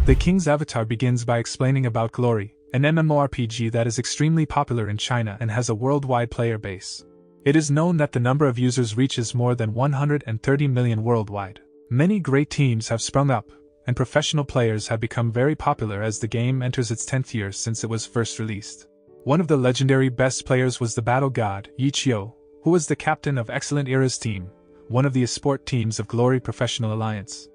The king's avatar begins by explaining about Glory, an MMORPG that is extremely popular in China and has a worldwide player base. It is known that the number of users reaches more than 130 million worldwide. Many great teams have sprung up, and professional players have become very popular as the game enters its 10th year since it was first released. One of the legendary best players was the battle god, Yichio, who was the captain of Excellent Era's team, one of the esport teams of Glory Professional Alliance.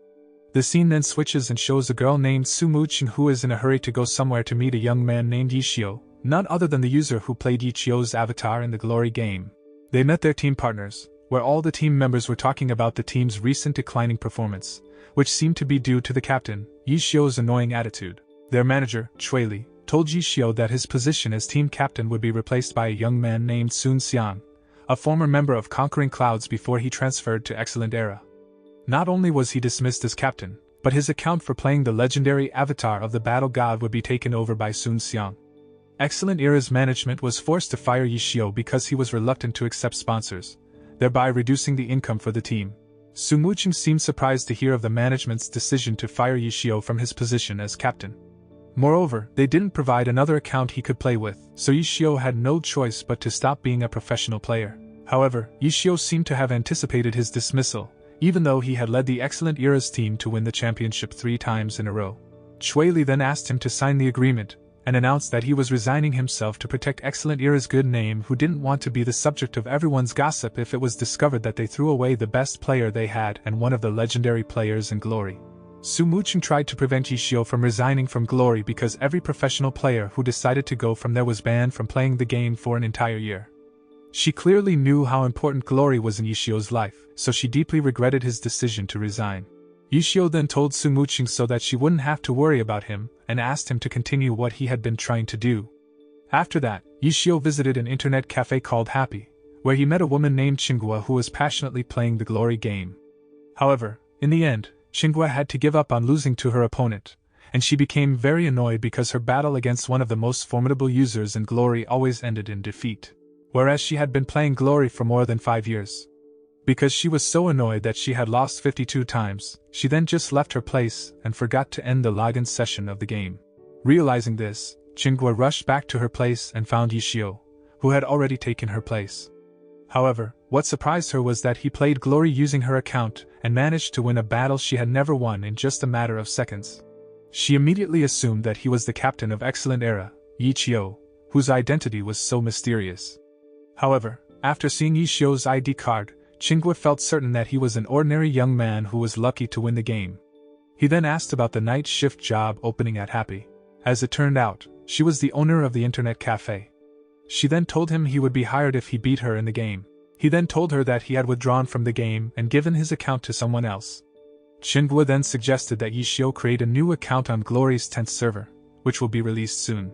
The scene then switches and shows a girl named Sumuching who is in a hurry to go somewhere to meet a young man named Yichio, none other than the user who played Yichio's avatar in the Glory game. They met their team partners, where all the team members were talking about the team's recent declining performance, which seemed to be due to the captain, Yichio's annoying attitude. Their manager, Chuili, told Yichio that his position as team captain would be replaced by a young man named Sun Xiang, a former member of Conquering Clouds before he transferred to Excellent Era. Not only was he dismissed as captain, but his account for playing the legendary avatar of the battle god would be taken over by Sun Xiang. Excellent Era's management was forced to fire Yichio because he was reluctant to accept sponsors, thereby reducing the income for the team. Sumuching seemed surprised to hear of the management's decision to fire Yichio from his position as captain. Moreover, they didn't provide another account he could play with, so Yichio had no choice but to stop being a professional player. However, Yichio seemed to have anticipated his dismissal, even though he had led the Excellent Era's team to win the championship 3 times in a row. Chuili then asked him to sign the agreement, and announced that he was resigning himself to protect Excellent Era's good name, who didn't want to be the subject of everyone's gossip if it was discovered that they threw away the best player they had and one of the legendary players in Glory. Sumuching tried to prevent Yichio from resigning from Glory because every professional player who decided to go from there was banned from playing the game for an entire year. She clearly knew how important Glory was in Yichio's life, so she deeply regretted his decision to resign. Yichio then told Sumuching so that she wouldn't have to worry about him, and asked him to continue what he had been trying to do. After that, Yichio visited an internet cafe called Happy, where he met a woman named Qinghua who was passionately playing the Glory game. However, in the end, Qinghua had to give up on losing to her opponent, and she became very annoyed because her battle against one of the most formidable users in Glory always ended in defeat, whereas she had been playing Glory for more than 5 years. Because she was so annoyed that she had lost 52 times, she then just left her place and forgot to end the login session of the game. Realizing this, Qinghua rushed back to her place and found Yichio, who had already taken her place. However, what surprised her was that he played Glory using her account and managed to win a battle she had never won in just a matter of seconds. She immediately assumed that he was the captain of Excellent Era, Yichio, whose identity was so mysterious. However, after seeing Yichio's ID card, Qinghua felt certain that he was an ordinary young man who was lucky to win the game. He then asked about the night shift job opening at Happy. As it turned out, she was the owner of the internet cafe. She then told him he would be hired if he beat her in the game. He then told her that he had withdrawn from the game and given his account to someone else. Qinghua then suggested that Yichio create a new account on Glory's 10th server, which will be released soon.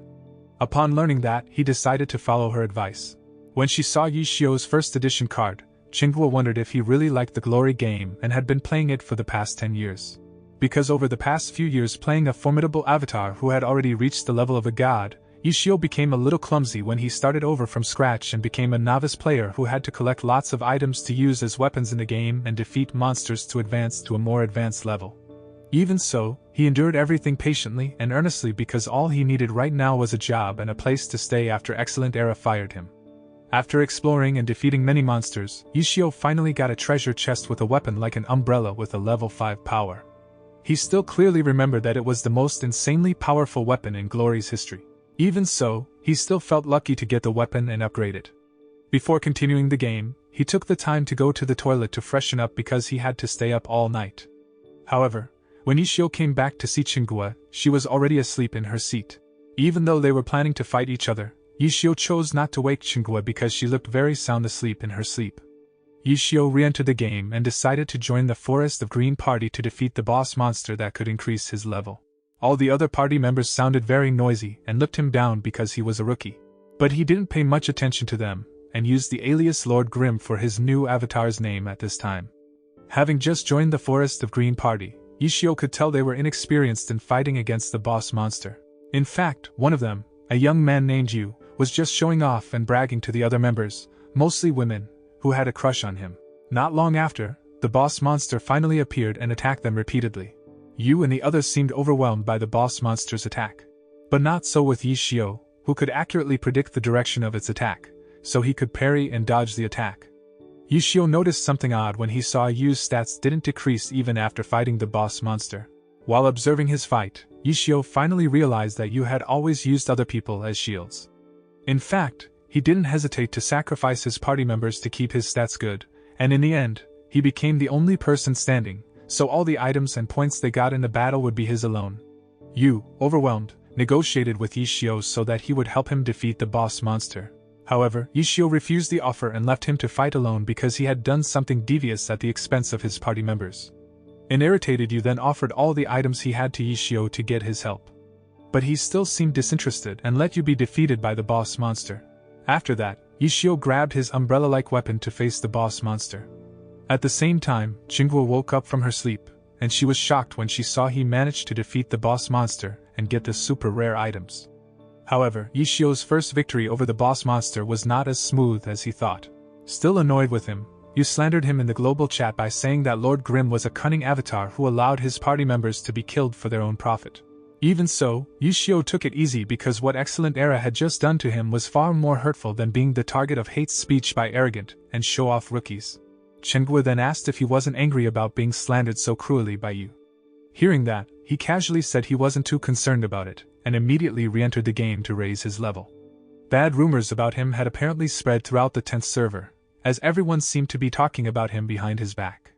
Upon learning that, he decided to follow her advice. When she saw Yichio's first edition card, Qinghua wondered if he really liked the Glory game and had been playing it for the past 10 years. Because over the past few years playing a formidable avatar who had already reached the level of a god, Yichio became a little clumsy when he started over from scratch and became a novice player who had to collect lots of items to use as weapons in the game and defeat monsters to advance to a more advanced level. Even so, he endured everything patiently and earnestly because all he needed right now was a job and a place to stay after Excellent Era fired him. After exploring and defeating many monsters, Yichio finally got a treasure chest with a weapon like an umbrella with a level 5 power. He still clearly remembered that it was the most insanely powerful weapon in Glory's history. Even so, he still felt lucky to get the weapon and upgrade it. Before continuing the game, he took the time to go to the toilet to freshen up because he had to stay up all night. However, when Yichio came back to see Qinghua, she was already asleep in her seat. Even though they were planning to fight each other, Yichio chose not to wake Qinghua because she looked very sound asleep in her sleep. Yichio re-entered the game and decided to join the Forest of Green party to defeat the boss monster that could increase his level. All the other party members sounded very noisy and looked him down because he was a rookie. But he didn't pay much attention to them, and used the alias Lord Grim for his new avatar's name at this time. Having just joined the Forest of Green party, Yichio could tell they were inexperienced in fighting against the boss monster. In fact, one of them, a young man named Yu, was just showing off and bragging to the other members, mostly women, who had a crush on him. Not long after, the boss monster finally appeared and attacked them repeatedly. You and the others seemed overwhelmed by the boss monster's attack. But not so with Yishio, who could accurately predict the direction of its attack, so he could parry and dodge the attack. Yishio noticed something odd when he saw Yu's stats didn't decrease even after fighting the boss monster. While observing his fight, Yishio finally realized that Yu had always used other people as shields. In fact, he didn't hesitate to sacrifice his party members to keep his stats good, and in the end, he became the only person standing, so all the items and points they got in the battle would be his alone. Yu, overwhelmed, negotiated with Yishio so that he would help him defeat the boss monster. However, Yishio refused the offer and left him to fight alone because he had done something devious at the expense of his party members. An irritated Yu then offered all the items he had to Yishio to get his help. But he still seemed disinterested and let Yu be defeated by the boss monster. After that, Yishio grabbed his umbrella-like weapon to face the boss monster. At the same time, Jinghua woke up from her sleep, and she was shocked when she saw he managed to defeat the boss monster and get the super rare items. However, Yishio's first victory over the boss monster was not as smooth as he thought. Still annoyed with him, Yu slandered him in the global chat by saying that Lord Grimm was a cunning avatar who allowed his party members to be killed for their own profit. Even so, Yishio took it easy because what Excellent Era had just done to him was far more hurtful than being the target of hate speech by arrogant and show-off rookies. Jinghua then asked if he wasn't angry about being slandered so cruelly by Yu. Hearing that, he casually said he wasn't too concerned about it, and immediately re-entered the game to raise his level. Bad rumors about him had apparently spread throughout the 10th server, as everyone seemed to be talking about him behind his back.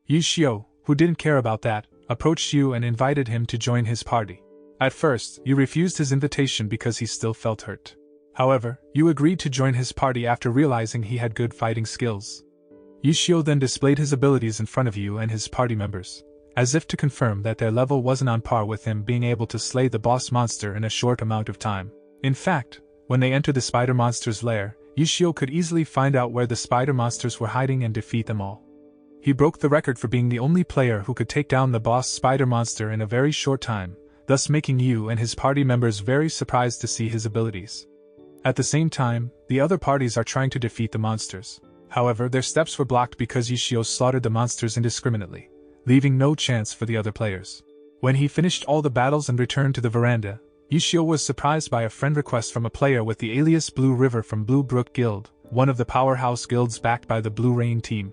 Yishio, who didn't care about that, approached Yu and invited him to join his party. At first, Yu refused his invitation because he still felt hurt. However, Yu agreed to join his party after realizing he had good fighting skills. Yishio then displayed his abilities in front of Yu and his party members, as if to confirm that their level wasn't on par with him being able to slay the boss monster in a short amount of time. In fact, when they entered the spider monster's lair, Yishio could easily find out where the spider monsters were hiding and defeat them all. He broke the record for being the only player who could take down the boss spider monster in a very short time, thus making Yu and his party members very surprised to see his abilities. At the same time, the other parties are trying to defeat the monsters. However, their steps were blocked because Yishio slaughtered the monsters indiscriminately, leaving no chance for the other players. When he finished all the battles and returned to the veranda, Yishio was surprised by a friend request from a player with the alias Blue River from Blue Brook Guild, one of the powerhouse guilds backed by the Blue Rain team.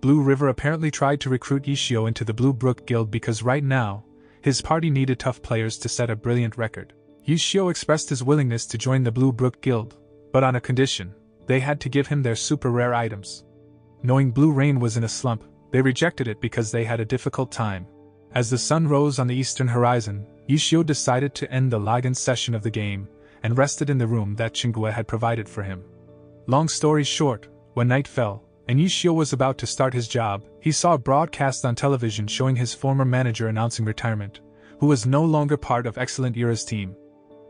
Blue River apparently tried to recruit Yishio into the Blue Brook Guild because right now, his party needed tough players to set a brilliant record. Yishio expressed his willingness to join the Blue Brook Guild, but on a condition: they had to give him their super rare items. Knowing Blue Rain was in a slump, they rejected it because they had a difficult time. As the sun rose on the eastern horizon, Yishio decided to end the login session of the game, and rested in the room that Jinghua had provided for him. Long story short, when night fell, and Yishio was about to start his job, he saw a broadcast on television showing his former manager announcing retirement, who was no longer part of Excellent Era's team.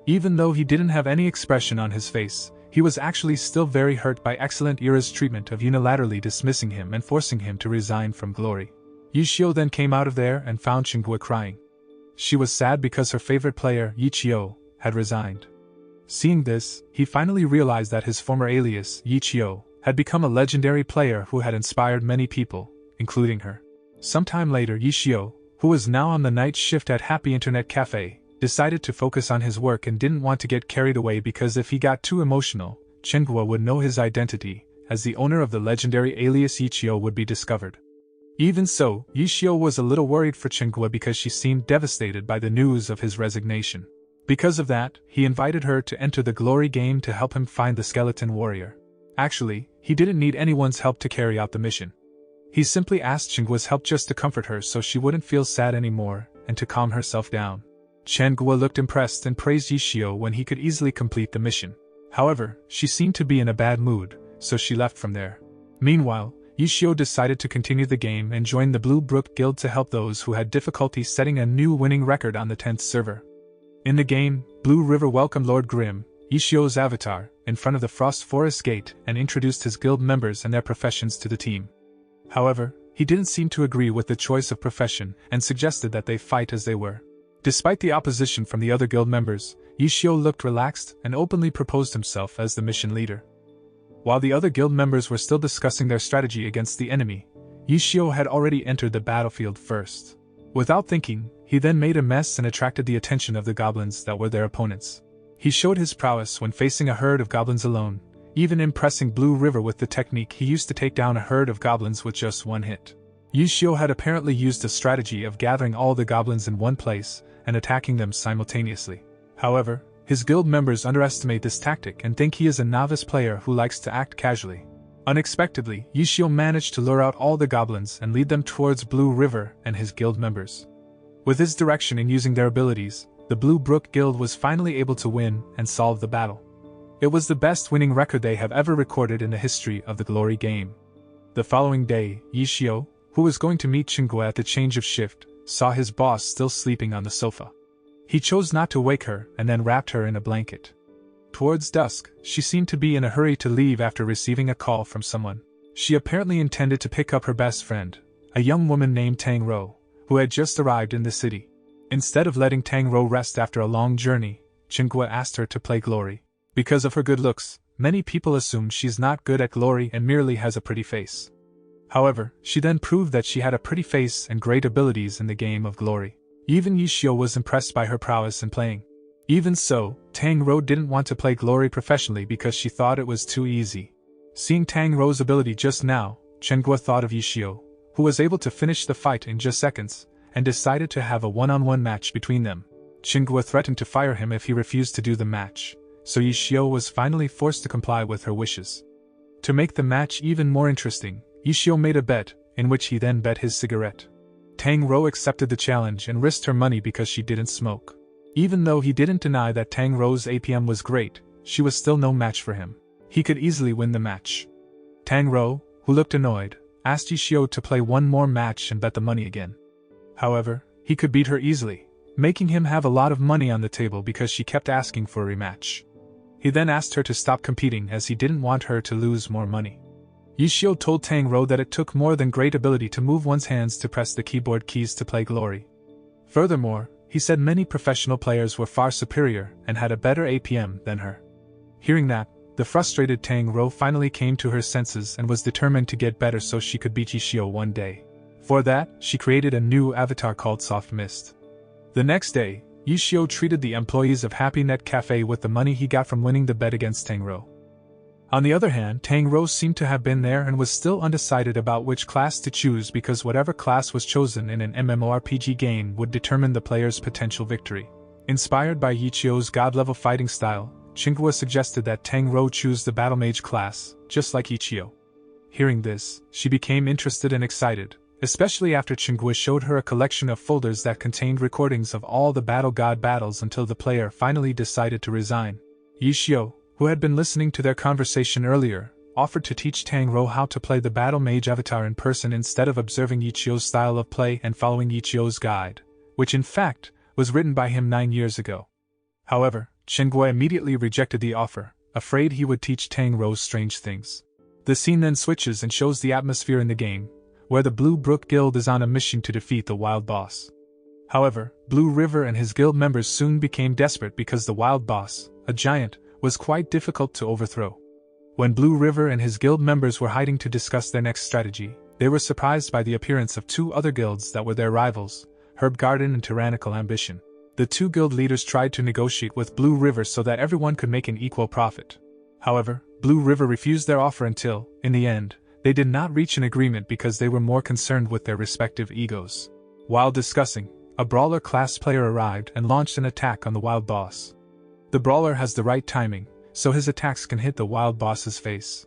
Even though he didn't have any expression on his face, he was actually still very hurt by Excellent Era's treatment of unilaterally dismissing him and forcing him to resign from Glory. Yishio then came out of there and found Jinghua crying. She was sad because her favorite player, Yichio, had resigned. Seeing this, he finally realized that his former alias, Yichio, had become a legendary player who had inspired many people, including her. Sometime later, Yichio, who was now on the night shift at Happy Internet Cafe, decided to focus on his work and didn't want to get carried away because if he got too emotional, Jinghua would know his identity, as the owner of the legendary alias Yichio would be discovered. Even so, Yichio was a little worried for Jinghua because she seemed devastated by the news of his resignation. Because of that, he invited her to enter the Glory game to help him find the skeleton warrior. Actually, he didn't need anyone's help to carry out the mission. He simply asked Jinghua's help just to comfort her so she wouldn't feel sad anymore, and to calm herself down. Jinghua looked impressed and praised Yichio when he could easily complete the mission. However, she seemed to be in a bad mood, so she left from there. Meanwhile, Yichio decided to continue the game and join the Blue Brook Guild to help those who had difficulty setting a new winning record on the 10th server. In the game, Blue River welcomed Lord Grimm, Yichio's avatar, in front of the Frost Forest Gate and introduced his guild members and their professions to the team. However, he didn't seem to agree with the choice of profession and suggested that they fight as they were. Despite the opposition from the other guild members, Yichio looked relaxed and openly proposed himself as the mission leader. While the other guild members were still discussing their strategy against the enemy, Yichio had already entered the battlefield first. Without thinking, he then made a mess and attracted the attention of the goblins that were their opponents. He showed his prowess when facing a herd of goblins alone, even impressing Blue River with the technique he used to take down a herd of goblins with just one hit. Yushio had apparently used a strategy of gathering all the goblins in one place and attacking them simultaneously. However, his guild members underestimate this tactic and think he is a novice player who likes to act casually. Unexpectedly, Yushio managed to lure out all the goblins and lead them towards Blue River and his guild members. With his direction in using their abilities, the Blue Brook Guild was finally able to win and solve the battle. It was the best winning record they have ever recorded in the history of the Glory game. The following day, Yushio, who was going to meet Chingguo at the change of shift, saw his boss still sleeping on the sofa. He chose not to wake her and then wrapped her in a blanket. Towards dusk, she seemed to be in a hurry to leave after receiving a call from someone. She apparently intended to pick up her best friend, a young woman named Tang Ro, who had just arrived in the city. Instead of letting Tang Ro rest after a long journey, Chingguo asked her to play Glory. Because of her good looks, many people assume she's not good at Glory and merely has a pretty face. However, she then proved that she had a pretty face and great abilities in the game of Glory. Even Yushio was impressed by her prowess in playing. Even so, Tang Ro didn't want to play Glory professionally because she thought it was too easy. Seeing Tang Ro's ability just now, Chengguo thought of Yushio, who was able to finish the fight in just seconds, and decided to have a one-on-one match between them. Chengguo threatened to fire him if he refused to do the match, so Yushio was finally forced to comply with her wishes. To make the match even more interesting, Yushio made a bet, in which he then bet his cigarette. Tang Ro accepted the challenge and risked her money because she didn't smoke. Even though he didn't deny that Tang Ro's APM was great, she was still no match for him. He could easily win the match. Tang Ro, who looked annoyed, asked Yushio to play one more match and bet the money again. However, he could beat her easily, making him have a lot of money on the table because she kept asking for a rematch. He then asked her to stop competing as he didn't want her to lose more money. Yushio told Tang Ro that it took more than great ability to move one's hands to press the keyboard keys to play Glory. Furthermore, he said many professional players were far superior and had a better APM than her. Hearing that, the frustrated Tang Ro finally came to her senses and was determined to get better so she could beat Yushio one day. For that, she created a new avatar called Soft Mist. The next day, Yushio treated the employees of Happy Net Cafe with the money he got from winning the bet against Tang Ro. On the other hand, Tang Ro seemed to have been there and was still undecided about which class to choose because whatever class was chosen in an MMORPG game would determine the player's potential victory. Inspired by Yushio's god-level fighting style, Chingguo suggested that Tang Ro choose the Battle Mage class, just like Yushio. Hearing this, she became interested and excited, especially after Chingguo showed her a collection of folders that contained recordings of all the Battle God battles until the player finally decided to resign. Yushio, who had been listening to their conversation earlier, offered to teach Tang Ro how to play the Battle Mage avatar in person instead of observing Yushio's style of play and following Yushio's guide, which in fact was written by him 9 years ago. However, Chengguo immediately rejected the offer, afraid he would teach Tang Ro strange things. The scene then switches and shows the atmosphere in the game, where the Blue Brook Guild is on a mission to defeat the wild boss. However, Blue River and his guild members soon became desperate because the wild boss, a giant, was quite difficult to overthrow. When Blue River and his guild members were hiding to discuss their next strategy, they were surprised by the appearance of two other guilds that were their rivals, Herb Garden and Tyrannical Ambition. The two guild leaders tried to negotiate with Blue River so that everyone could make an equal profit. However, Blue River refused their offer until, in the end, they did not reach an agreement because they were more concerned with their respective egos. While discussing, a Brawler class player arrived and launched an attack on the wild boss. The Brawler has the right timing, so his attacks can hit the wild boss's face.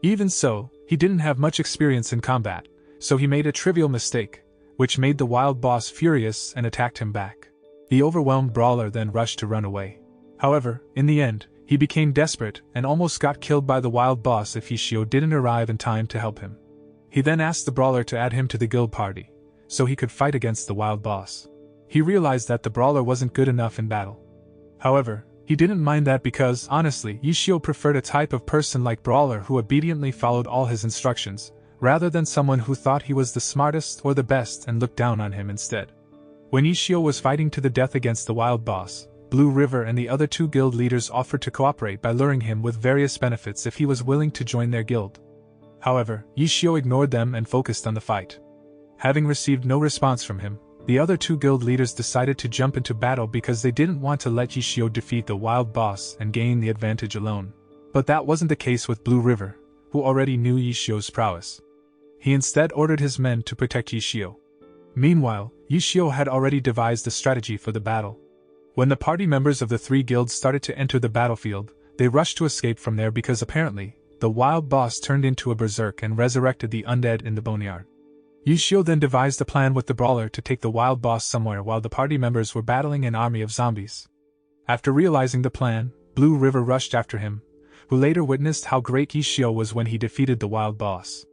Even so, he didn't have much experience in combat, so he made a trivial mistake, which made the wild boss furious and attacked him back. The overwhelmed Brawler then rushed to run away. However, in the end, he became desperate and almost got killed by the wild boss if Yushio didn't arrive in time to help him. He then asked the Brawler to add him to the guild party, so he could fight against the wild boss. He realized that the Brawler wasn't good enough in battle. However, he didn't mind that because, honestly, Yushio preferred a type of person like Brawler who obediently followed all his instructions, rather than someone who thought he was the smartest or the best and looked down on him instead. When Yushio was fighting to the death against the wild boss, Blue River and the other two guild leaders offered to cooperate by luring him with various benefits if he was willing to join their guild. However, Yushio ignored them and focused on the fight. Having received no response from him, The other two guild leaders decided to jump into battle because they didn't want to let Yishio defeat the wild boss and gain the advantage alone. But that wasn't the case with Blue River, who already knew Yishio's prowess. He instead ordered his men to protect Yishio. Meanwhile, Yishio had already devised a strategy for the battle. When the party members of the three guilds started to enter the battlefield, they rushed to escape from there because apparently, the wild boss turned into a berserk and resurrected the undead in the boneyard. Yishio then devised a plan with the brawler to take the wild boss somewhere while the party members were battling an army of zombies. After realizing the plan, Blue River rushed after him, who later witnessed how great Yishio was when he defeated the wild boss.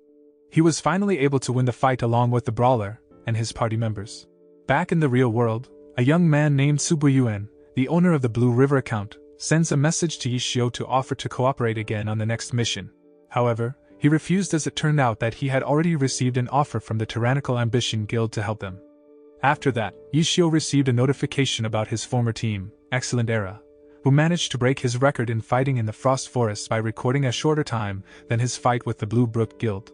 He was finally able to win the fight along with the brawler and his party members. Back in the real world, a young man named Subuyuan, the owner of the Blue River account, sends a message to Yishio to offer to cooperate again on the next mission. However, he refused as it turned out that he had already received an offer from the Tyrannical Ambition Guild to help them. After that, Yishio received a notification about his former team, Excellent Era, who managed to break his record in fighting in the Frost Forest by recording a shorter time than his fight with the Blue Brook Guild.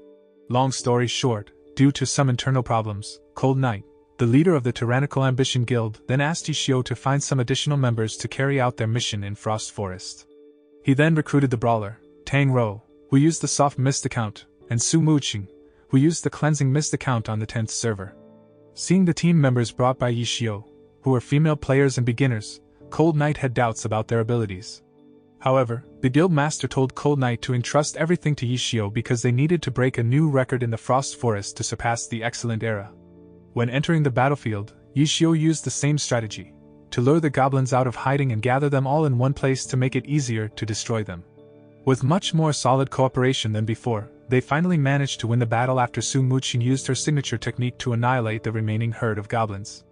Long story short, due to some internal problems, Cold Knight, the leader of the Tyrannical Ambition Guild, then asked Yishio to find some additional members to carry out their mission in Frost Forest. He then recruited the brawler, Tang Ro, who used the Soft Mist account, and Su Muqing, who used the Cleansing Mist account on the 10th server. Seeing the team members brought by Yishio, who were female players and beginners, Cold Knight had doubts about their abilities. However, the guild master told Cold Knight to entrust everything to Yishio because they needed to break a new record in the Frost Forest to surpass the Excellent Era. When entering the battlefield, Yishio used the same strategy, to lure the goblins out of hiding and gather them all in one place to make it easier to destroy them. With much more solid cooperation than before, they finally managed to win the battle after Su Muqing used her signature technique to annihilate the remaining herd of goblins.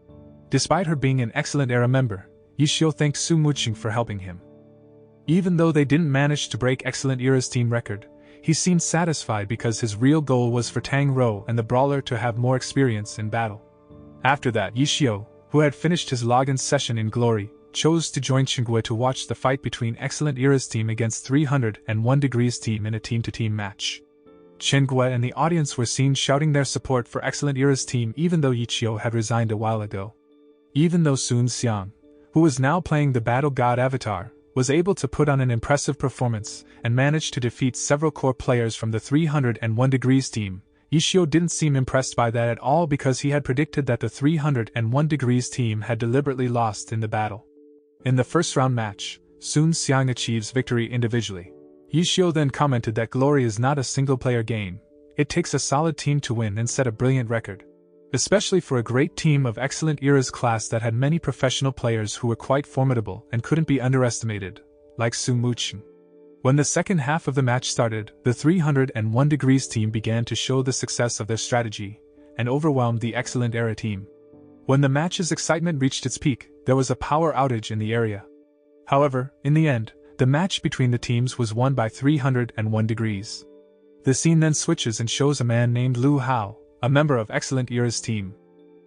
Despite her being an Excellent Era member, Yishio thanked Su Muqing for helping him. Even though they didn't manage to break Excellent Era's team record, he seemed satisfied because his real goal was for Tang Ro and the brawler to have more experience in battle. After that, Yishio, who had finished his login session in Glory, chose to join Chenghua to watch the fight between Excellent Era's team against 301 Degrees team in a team-to-team match. Chenghua and the audience were seen shouting their support for Excellent Era's team even though Yishio had resigned a while ago. Even though Sun Xiang, who was now playing the Battle God avatar, was able to put on an impressive performance and managed to defeat several core players from the 301 Degrees team, Yishio didn't seem impressed by that at all because he had predicted that the 301 Degrees team had deliberately lost in the battle. In the first round match, Sun Xiang achieves victory individually. Yishio then commented that Glory is not a single-player game, it takes a solid team to win and set a brilliant record. Especially for a great team of Excellent Era's class that had many professional players who were quite formidable and couldn't be underestimated, like Su Muqing. When the second half of the match started, the 301 Degrees team began to show the success of their strategy, and overwhelmed the Excellent Era team. When the match's excitement reached its peak, there was a power outage in the area. However, in the end, the match between the teams was won by 301 Degrees. The scene then switches and shows a man named Lu Hao, a member of Excellent Era's team.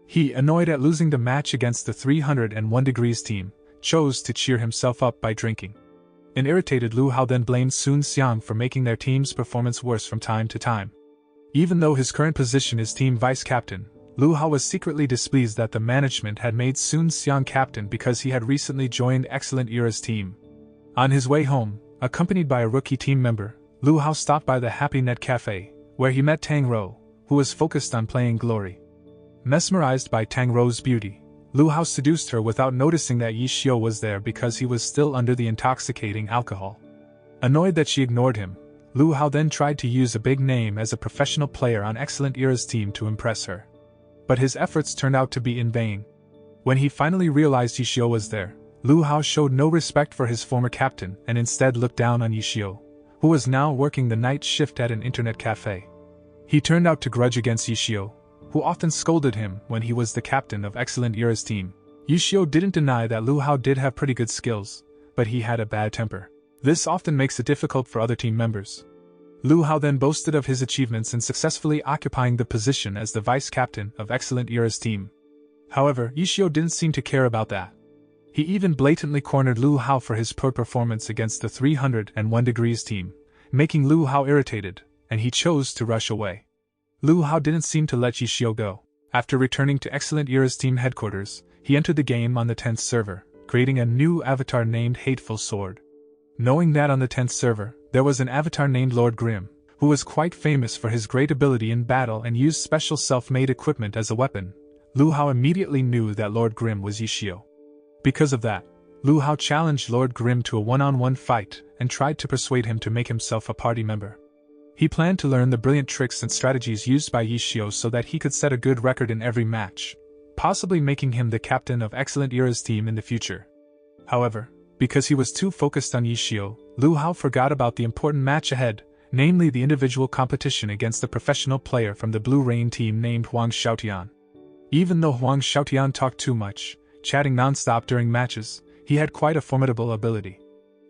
He, annoyed at losing the match against the 301 Degrees team, chose to cheer himself up by drinking. An irritated Lu Hao then blamed Sun Xiang for making their team's performance worse from time to time. Even though his current position is team vice-captain, Lu Hao was secretly displeased that the management had made Sun Xiang captain because he had recently joined Excellent Era's team. On his way home, accompanied by a rookie team member, Lu Hao stopped by the Happy Net Cafe, where he met Tang Ro, who was focused on playing Glory. Mesmerized by Tang Ro's beauty, Lu Hao seduced her without noticing that Yishio was there because he was still under the intoxicating alcohol. Annoyed that she ignored him, Lu Hao then tried to use a big name as a professional player on Excellent Era's team to impress her. But his efforts turned out to be in vain. When he finally realized Yishio was there, Lu Hao showed no respect for his former captain and instead looked down on Yishio, who was now working the night shift at an internet cafe. He turned out to grudge against Yishio, who often scolded him when he was the captain of Excellent Era's team. Yishio didn't deny that Lu Hao did have pretty good skills, but he had a bad temper. This often makes it difficult for other team members. Lu Hao then boasted of his achievements in successfully occupying the position as the vice-captain of Excellent Era's team. However, Yishio didn't seem to care about that. He even blatantly cornered Lu Hao for his poor performance against the 301 Degrees team, making Lu Hao irritated, and he chose to rush away. Lu Hao didn't seem to let Yishio go. After returning to Excellent Era's team headquarters, he entered the game on the 10th server, creating a new avatar named Hateful Sword. Knowing that on the 10th server, there was an avatar named Lord Grim, who was quite famous for his great ability in battle and used special self-made equipment as a weapon, Lu Hao immediately knew that Lord Grim was Yishio. Because of that, Lu Hao challenged Lord Grim to a one-on-one fight and tried to persuade him to make himself a party member. He planned to learn the brilliant tricks and strategies used by Yishio so that he could set a good record in every match, possibly making him the captain of Excellent Era's team in the future. However, because he was too focused on Yishio, Lu Hao forgot about the important match ahead, namely the individual competition against a professional player from the Blue Rain team named Huang Xiaotian. Even though Huang Xiaotian talked too much, chatting non-stop during matches, he had quite a formidable ability.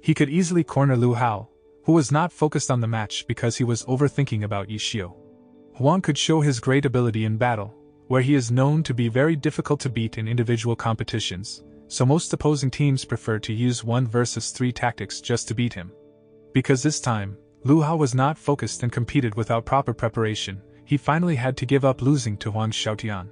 He could easily corner Lu Hao, who was not focused on the match because he was overthinking about Yishio. Huang could show his great ability in battle, where he is known to be very difficult to beat in individual competitions, so most opposing teams prefer to use 1 versus 3 tactics just to beat him. Because this time, Lu Hao was not focused and competed without proper preparation, he finally had to give up losing to Huang Xiaotian.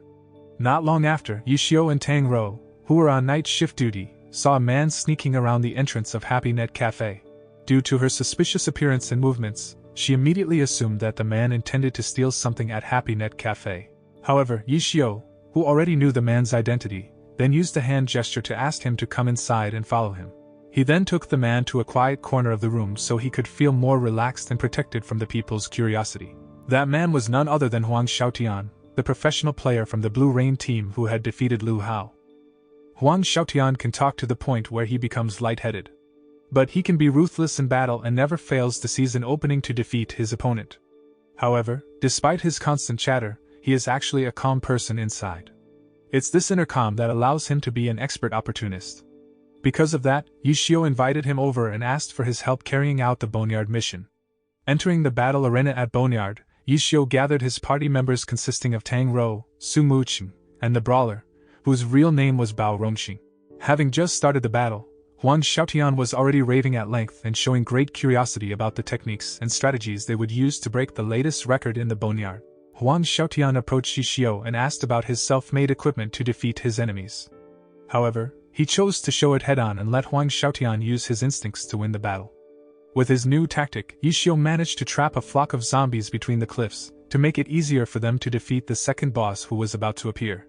Not long after, Yishio and Tang Rou, who were on night shift duty, saw a man sneaking around the entrance of Happy Net Cafe. Due to her suspicious appearance and movements, she immediately assumed that the man intended to steal something at Happy Net Cafe. However, Yishio, who already knew the man's identity, then used a hand gesture to ask him to come inside and follow him. He then took the man to a quiet corner of the room so he could feel more relaxed and protected from the people's curiosity. That man was none other than Huang Xiaotian, the professional player from the Blue Rain team who had defeated Lu Hao. Huang Xiaotian can talk to the point where he becomes lightheaded. But he can be ruthless in battle and never fails to seize an opening to defeat his opponent. However, despite his constant chatter, he is actually a calm person inside. It's this inner calm that allows him to be an expert opportunist. Because of that, Yishio invited him over and asked for his help carrying out the Boneyard mission. Entering the battle arena at Boneyard, Yishio gathered his party members consisting of Tang Rou, Su Muqing, and the brawler, whose real name was Bao Rongxing. Having just started the battle, Huang Xiaotian was already raving at length and showing great curiosity about the techniques and strategies they would use to break the latest record in the Boneyard. Huang Xiaotian approached Yishio and asked about his self-made equipment to defeat his enemies. However, he chose to show it head-on and let Huang Xiaotian use his instincts to win the battle. With his new tactic, Yishio managed to trap a flock of zombies between the cliffs, to make it easier for them to defeat the second boss who was about to appear.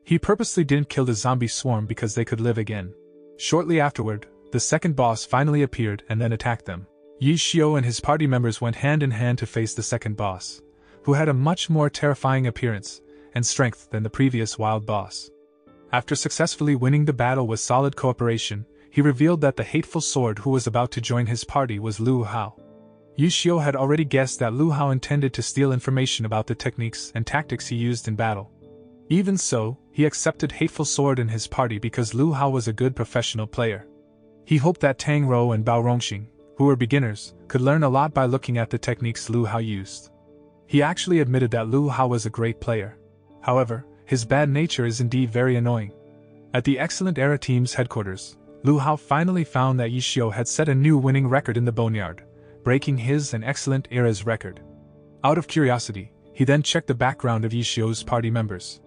He purposely didn't kill the zombie swarm because they could live again. Shortly afterward, the second boss finally appeared and then attacked them. Yishio and his party members went hand in hand to face the second boss, who had a much more terrifying appearance and strength than the previous wild boss. After successfully winning the battle with solid cooperation, he revealed that the Hateful Sword who was about to join his party was Lu Hao. Yishio had already guessed that Lu Hao intended to steal information about the techniques and tactics he used in battle. Even so, he accepted Hateful Sword in his party because Lu Hao was a good professional player. He hoped that Tang Rou and Bao Rongxing, who were beginners, could learn a lot by looking at the techniques Lu Hao used. He actually admitted that Lu Hao was a great player. However, his bad nature is indeed very annoying. At the Excellent Era team's headquarters, Lu Hao finally found that Yishio had set a new winning record in the Boneyard, breaking his and Excellent Era's record. Out of curiosity, he then checked the background of Yishio's party members.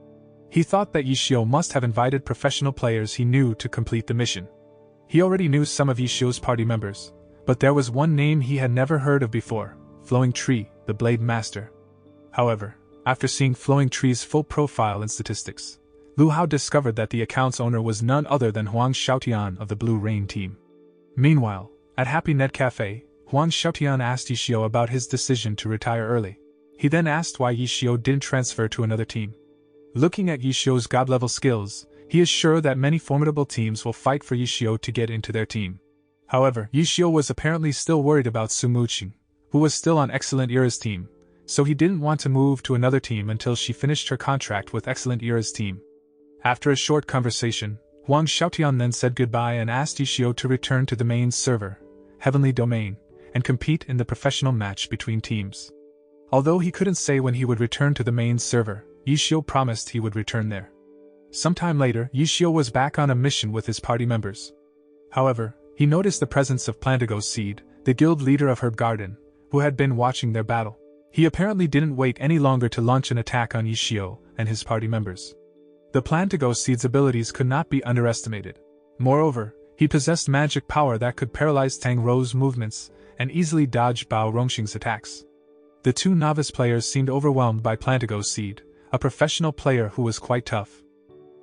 He thought that Yishio must have invited professional players he knew to complete the mission. He already knew some of Yishio's party members, but there was one name he had never heard of before, Flowing Tree, the Blade Master. However, after seeing Flowing Tree's full profile and statistics, Lu Hao discovered that the account's owner was none other than Huang Xiaotian of the Blue Rain team. Meanwhile, at Happy Net Cafe, Huang Xiaotian asked Yishio about his decision to retire early. He then asked why Yishio didn't transfer to another team. Looking at Yishio's god-level skills, he is sure that many formidable teams will fight for Yishio to get into their team. However, Yishio was apparently still worried about Su Muqing, who was still on Excellent Era's team, so he didn't want to move to another team until she finished her contract with Excellent Era's team. After a short conversation, Huang Xiaotian then said goodbye and asked Yishio to return to the main server, Heavenly Domain, and compete in the professional match between teams. Although he couldn't say when he would return to the main server, Yishio promised he would return there. Sometime later, Yishio was back on a mission with his party members. However, he noticed the presence of Plantigo Seed, the guild leader of Herb Garden, who had been watching their battle. He apparently didn't wait any longer to launch an attack on Yishio, and his party members. The Plantigo Seed's abilities could not be underestimated. Moreover, he possessed magic power that could paralyze Tang Rou's movements and easily dodge Bao Rongxing's attacks. The two novice players seemed overwhelmed by Plantigo Seed, a professional player who was quite tough.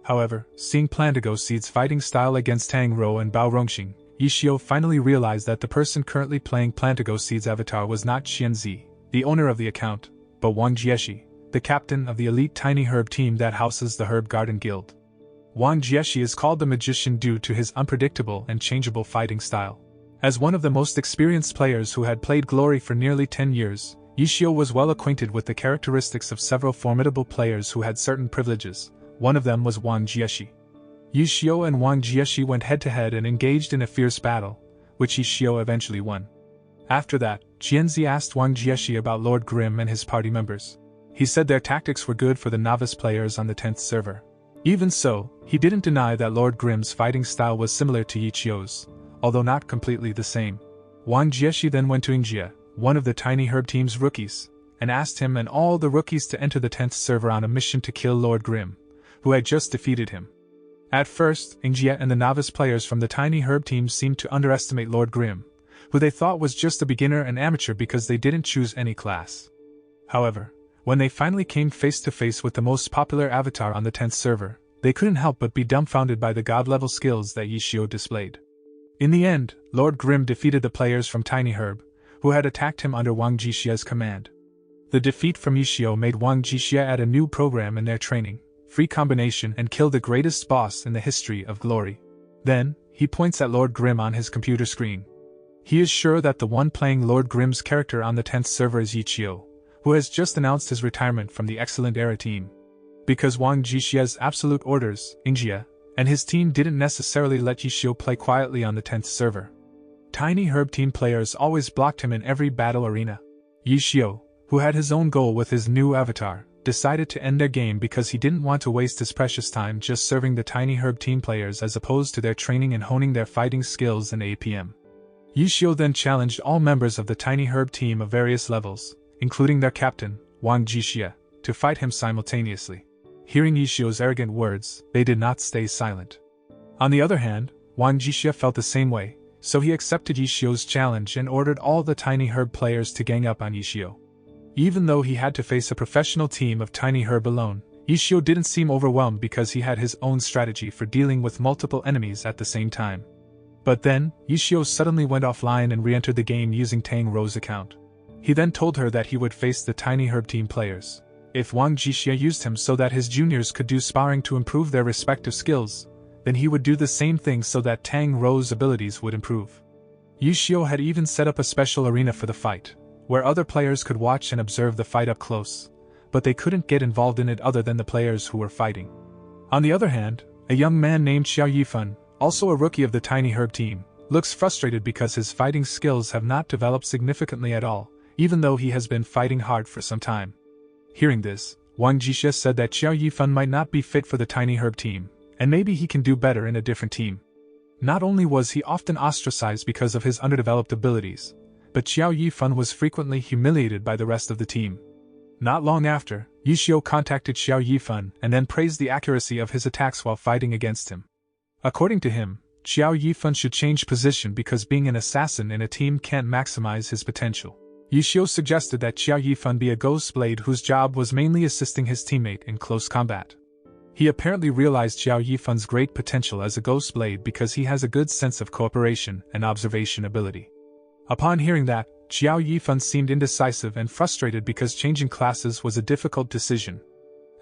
However, seeing Plantigo Seed's fighting style against Tang Rou and Bao Rongxing, Yishio finally realized that the person currently playing Plantigo Seed's avatar was not Xianzi, the owner of the account, but Wang Jieshi, the captain of the elite tiny herb team that houses the Herb Garden Guild. Wang Jieshi is called the magician due to his unpredictable and changeable fighting style. As one of the most experienced players who had played Glory for nearly 10 years, Yishio was well acquainted with the characteristics of several formidable players who had certain privileges. One of them was Wang Jieshi. Yishio and Wang Jieshi went head-to-head and engaged in a fierce battle, which Yishio eventually won. After that, Qianzi asked Wang Jieshi about Lord Grimm and his party members. He said their tactics were good for the novice players on the 10th server. Even so, he didn't deny that Lord Grimm's fighting style was similar to Yichio's, although not completely the same. Wang Jieshi then went to Ingjia, one of the tiny herb team's rookies, and asked him and all the rookies to enter the 10th server on a mission to kill Lord Grimm, who had just defeated him. At first, Ingjia and the novice players from the tiny herb team seemed to underestimate Lord Grimm, who they thought was just a beginner and amateur because they didn't choose any class. However, when they finally came face to face with the most popular avatar on the 10th server, they couldn't help but be dumbfounded by the god-level skills that Yishio displayed. In the end, Lord Grimm defeated the players from Tiny Herb, who had attacked him under Wang Jishia's command. The defeat from Yishio made Wang Jishia add a new program in their training, Free Combination, and kill the greatest boss in the history of Glory. Then, he points at Lord Grimm on his computer screen. He is sure that the one playing Lord Grimm's character on the 10th server is Yichio, who has just announced his retirement from the Excellent Era team. Because Wang Jishia's absolute orders, Ingjia, and his team didn't necessarily let Yichio play quietly on the 10th server. Tiny Herb team players always blocked him in every battle arena. Yichio, who had his own goal with his new avatar, decided to end their game because he didn't want to waste his precious time just serving the Tiny Herb team players as opposed to their training and honing their fighting skills in APM. Yichio then challenged all members of the Tiny Herb team of various levels, including their captain, Wang Jishia, to fight him simultaneously. Hearing Yishio's arrogant words, they did not stay silent. On the other hand, Wang Jishia felt the same way, so he accepted Yishio's challenge and ordered all the Tiny Herb players to gang up on Yishio. Even though he had to face a professional team of Tiny Herb alone, Yishio didn't seem overwhelmed because he had his own strategy for dealing with multiple enemies at the same time. But then, Yishio suddenly went offline and re-entered the game using Tang Rou's account. He then told her that he would face the Tiny Herb team players. If Wang Jishia used him so that his juniors could do sparring to improve their respective skills, then he would do the same thing so that Tang Rou's abilities would improve. Yishio had even set up a special arena for the fight, where other players could watch and observe the fight up close, but they couldn't get involved in it other than the players who were fighting. On the other hand, a young man named Xiao Yifan, also a rookie of the Tiny Herb team, looks frustrated because his fighting skills have not developed significantly at all, even though he has been fighting hard for some time. Hearing this, Wang Jishia said that Xiao Yifan might not be fit for the Tiny Herb team, and maybe he can do better in a different team. Not only was he often ostracized because of his underdeveloped abilities, but Xiao Yifan was frequently humiliated by the rest of the team. Not long after, Yishio contacted Xiao Yifan and then praised the accuracy of his attacks while fighting against him. According to him, Xiao Yifan should change position because being an assassin in a team can't maximize his potential. Yishio suggested that Xiao Yifan be a ghost blade whose job was mainly assisting his teammate in close combat. He apparently realized Xiao Yifan's great potential as a ghost blade because he has a good sense of cooperation and observation ability. Upon hearing that, Xiao Yifan seemed indecisive and frustrated because changing classes was a difficult decision.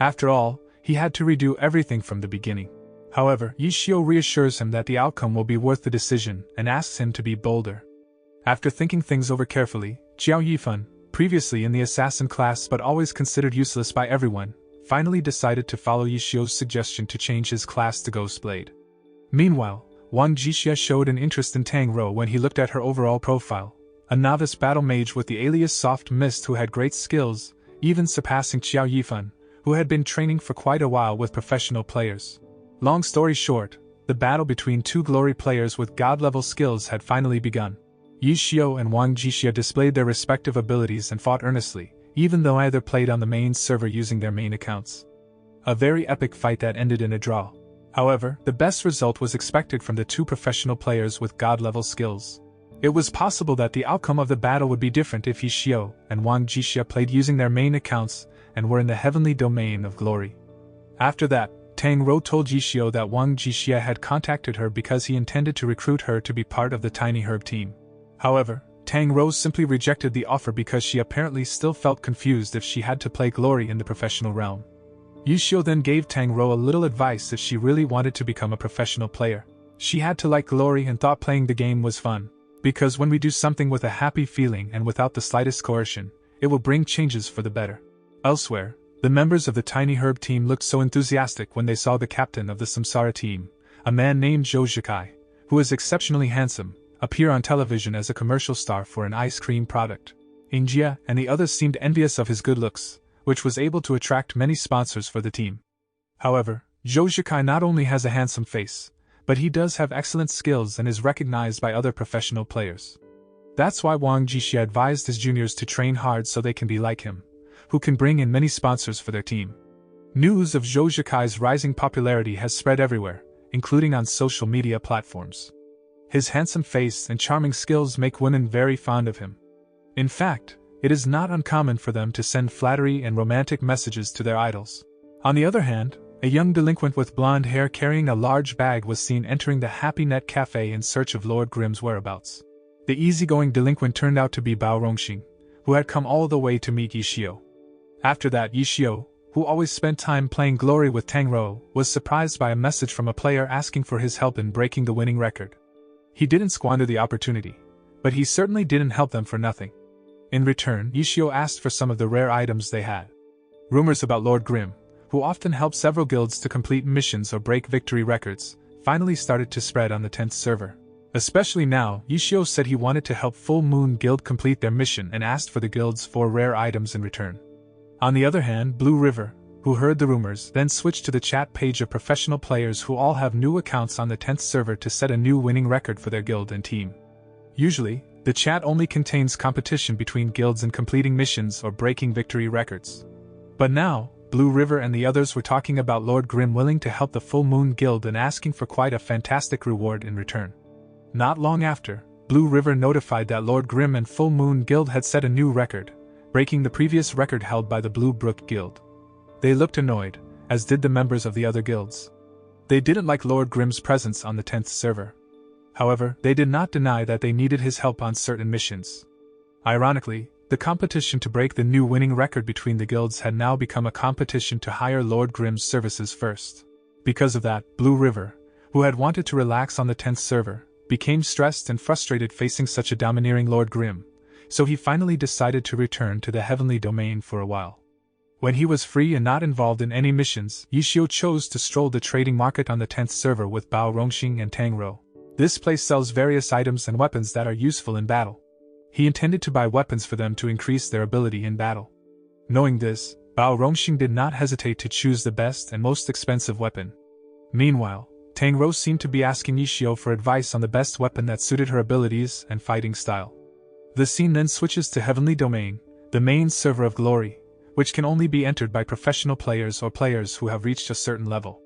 After all, he had to redo everything from the beginning. However, Yishio reassures him that the outcome will be worth the decision and asks him to be bolder. After thinking things over carefully, Xiao Yifan, previously in the assassin class but always considered useless by everyone, finally decided to follow Yishio's suggestion to change his class to Ghost Blade. Meanwhile, Wang Jishia showed an interest in Tang Rou when he looked at her overall profile, a novice battle mage with the alias Soft Mist who had great skills, even surpassing Xiao Yifan, who had been training for quite a while with professional players. Long story short, the battle between two Glory players with god-level skills had finally begun. Yishio and Wang Jishia displayed their respective abilities and fought earnestly, even though either played on the main server using their main accounts. a very epic fight that ended in a draw. However, the best result was expected from the two professional players with god-level skills. It was possible that the outcome of the battle would be different if Yishio and Wang Jixia played using their main accounts and were in the heavenly domain of glory. After that, Tang Rou told Yishio that Wang Jixia had contacted her because he intended to recruit her to be part of the Tiny Herb team. However, Tang Rou simply rejected the offer because she apparently still felt confused if she had to play glory in the professional realm. Yishio then gave Tang Rou a little advice if she really wanted to become a professional player. She had to like glory and thought playing the game was fun. Because when we do something with a happy feeling and without the slightest coercion, it will bring changes for the better. Elsewhere, the members of the Tiny Herb team looked so enthusiastic when they saw the captain of the Samsara team, a man named Zhou Zhikai, who is exceptionally handsome, appear on television as a commercial star for an ice cream product. Ingjia and the others seemed envious of his good looks, which was able to attract many sponsors for the team. However, Zhou Zhikai not only has a handsome face, but he does have excellent skills and is recognized by other professional players. That's why Wang Jixia advised his juniors to train hard so they can be like him, who can bring in many sponsors for their team. News of Zhou Zhikai's rising popularity has spread everywhere, including on social media platforms. His handsome face and charming skills make women very fond of him. In fact, it is not uncommon for them to send flattery and romantic messages to their idols. On the other hand, a young delinquent with blonde hair carrying a large bag was seen entering the Happy Net Cafe in search of Lord Grimm's whereabouts. The easygoing delinquent turned out to be Bao Rongxing, who had come all the way to meet Yishio. After that, Yishio, who always spent time playing glory with Tang Rou, was surprised by a message from a player asking for his help in breaking the winning record. He didn't squander the opportunity, but he certainly didn't help them for nothing. In return, Yishio asked for some of the rare items they had. Rumors about Lord Grimm, who often helped several guilds to complete missions or break victory records, finally started to spread on the 10th server. Especially now, Yishio said he wanted to help Full Moon Guild complete their mission and asked for the guild's 4 rare items in return. On the other hand, Blue River, who heard the rumors, then switched to the chat page of professional players who all have new accounts on the 10th server to set a new winning record for their guild and team. Usually, the chat only contains competition between guilds in completing missions or breaking victory records. But now, Blue River and the others were talking about Lord Grimm willing to help the Full Moon Guild and asking for quite a fantastic reward in return. Not long after, Blue River notified that Lord Grimm and Full Moon Guild had set a new record, breaking the previous record held by the Blue Brook Guild. They looked annoyed, as did the members of the other guilds. They didn't like Lord Grimm's presence on the 10th server. However, they did not deny that they needed his help on certain missions. Ironically, the competition to break the new winning record between the guilds had now become a competition to hire Lord Grimm's services first. Because of that, Blue River, who had wanted to relax on the 10th server, became stressed and frustrated facing such a domineering Lord Grimm, so he finally decided to return to the heavenly domain for a while. When he was free and not involved in any missions, Yishio chose to stroll the trading market on the 10th server with Bao Rongxing and Tang Rou. This place sells various items and weapons that are useful in battle. He intended to buy weapons for them to increase their ability in battle. Knowing this, Bao Rongxing did not hesitate to choose the best and most expensive weapon. Meanwhile, Tang Rou seemed to be asking Yishio for advice on the best weapon that suited her abilities and fighting style. The scene then switches to Heavenly Domain, the main server of glory, which can only be entered by professional players or players who have reached a certain level.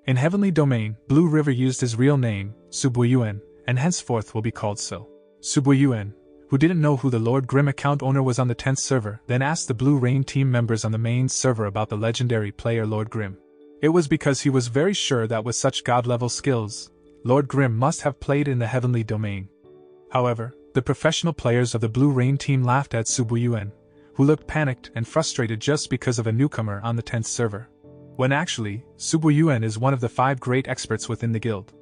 In Heavenly Domain, Blue River used his real name, Subuyuan, and henceforth will be called so. Subuyuan, who didn't know who the Lord Grimm account owner was on the 10th server, then asked the Blue Rain team members on the main server about the legendary player Lord Grimm. It was because he was very sure that with such god-level skills, Lord Grimm must have played in the Heavenly Domain. However, the professional players of the Blue Rain team laughed at Subuyuan, who looked panicked and frustrated just because of a newcomer on the 10th server, when actually, Subuyuan is one of the 5 great experts within the guild.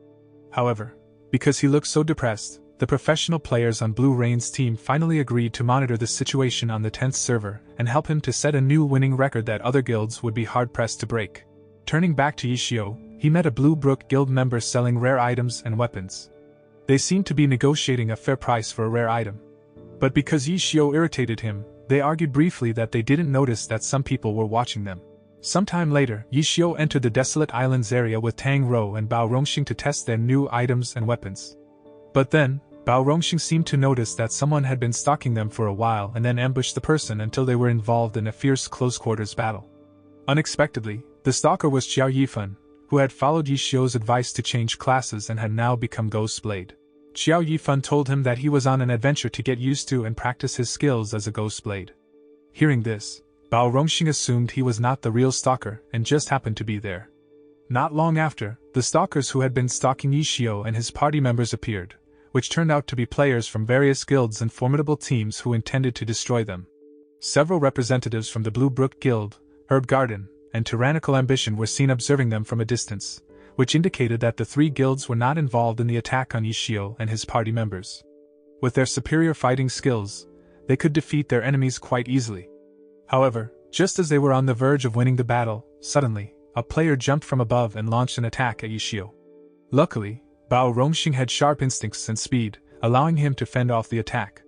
However, because he looked so depressed, the professional players on Blue Rain's team finally agreed to monitor the situation on the 10th server and help him to set a new winning record that other guilds would be hard-pressed to break. Turning back to Yishio, he met a Blue Brook Guild member selling rare items and weapons. They seemed to be negotiating a fair price for a rare item. But because Yishio irritated him, they argued briefly that they didn't notice that some people were watching them. Sometime later, Yishio entered the Desolate Islands area with Tang Rou and Bao Rongxing to test their new items and weapons. But then, Bao Rongxing seemed to notice that someone had been stalking them for a while and then ambushed the person until they were involved in a fierce close-quarters battle. Unexpectedly, The stalker was Xiao Yifan, who had followed Yishio's advice to change classes and had now become Ghost Blade. Xiao Yifan told him that he was on an adventure to get used to and practice his skills as a Ghost Blade. Hearing this, Bao Rongxing assumed he was not the real stalker and just happened to be there. Not long after, the stalkers who had been stalking Yishio and his party members appeared, which turned out to be players from various guilds and formidable teams who intended to destroy them. Several representatives from the Blue Brook Guild, Herb Garden, and Tyrannical Ambition were seen observing them from a distance, which indicated that the three guilds were not involved in the attack on Yishio and his party members. With their superior fighting skills, they could defeat their enemies quite easily. However, just as they were on the verge of winning the battle, suddenly, a player jumped from above and launched an attack at Yishio. Luckily, Bao Rongxing had sharp instincts and speed, allowing him to fend off the attack.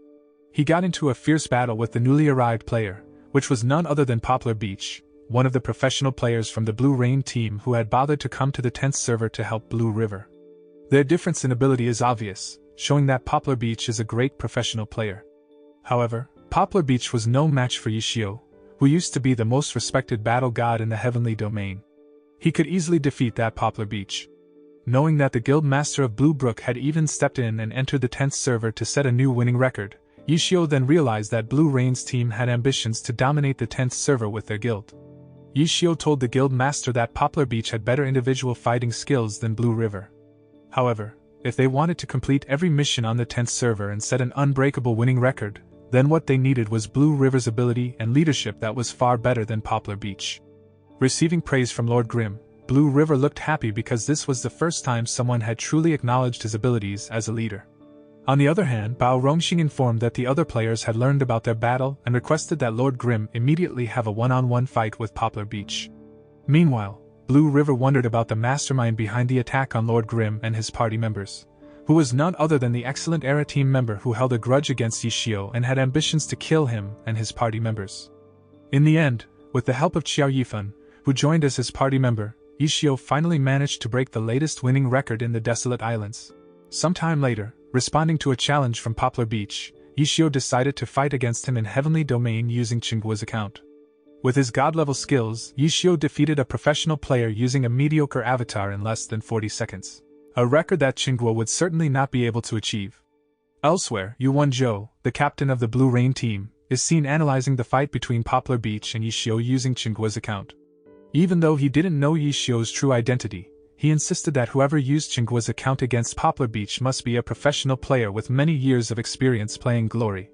He got into a fierce battle with the newly arrived player, which was none other than Poplar Beach, one of the professional players from the Blue Rain team who had bothered to come to the 10th server to help Blue River. Their difference in ability is obvious, showing that Poplar Beach is a great professional player. However, Poplar Beach was no match for Yishio, who used to be the most respected battle god in the heavenly domain. He could easily defeat that Poplar Beach. Knowing that the guild master of Blue Brook had even stepped in and entered the 10th server to set a new winning record, Yishio then realized that Blue Rain's team had ambitions to dominate the 10th server with their guild. Yishio told the guild master that Poplar Beach had better individual fighting skills than Blue River. However, if they wanted to complete every mission on the 10th server and set an unbreakable winning record, then what they needed was Blue River's ability and leadership that was far better than Poplar Beach. Receiving praise from Lord Grimm, Blue River looked happy because this was the first time someone had truly acknowledged his abilities as a leader. On the other hand, Bao Rongxing informed that the other players had learned about their battle and requested that Lord Grimm immediately have a one-on-one fight with Poplar Beach. Meanwhile, Blue River wondered about the mastermind behind the attack on Lord Grimm and his party members, who was none other than the excellent Era team member who held a grudge against Yishio and had ambitions to kill him and his party members. In the end, with the help of Xiao Yifan, who joined as his party member, Yishio finally managed to break the latest winning record in the Desolate Islands. Sometime later, responding to a challenge from Poplar Beach, Yishio decided to fight against him in Heavenly Domain using Qingguo's account. With his god-level skills, Yishio defeated a professional player using a mediocre avatar in less than 40 seconds. A record that Qingguo would certainly not be able to achieve. Elsewhere, Yuan Zhou, the captain of the Blue Rain team, is seen analyzing the fight between Poplar Beach and Yishio using Qingguo's account. Even though he didn't know Yishio's true identity, he insisted that whoever used Qingguo's account against Poplar Beach must be a professional player with many years of experience playing Glory.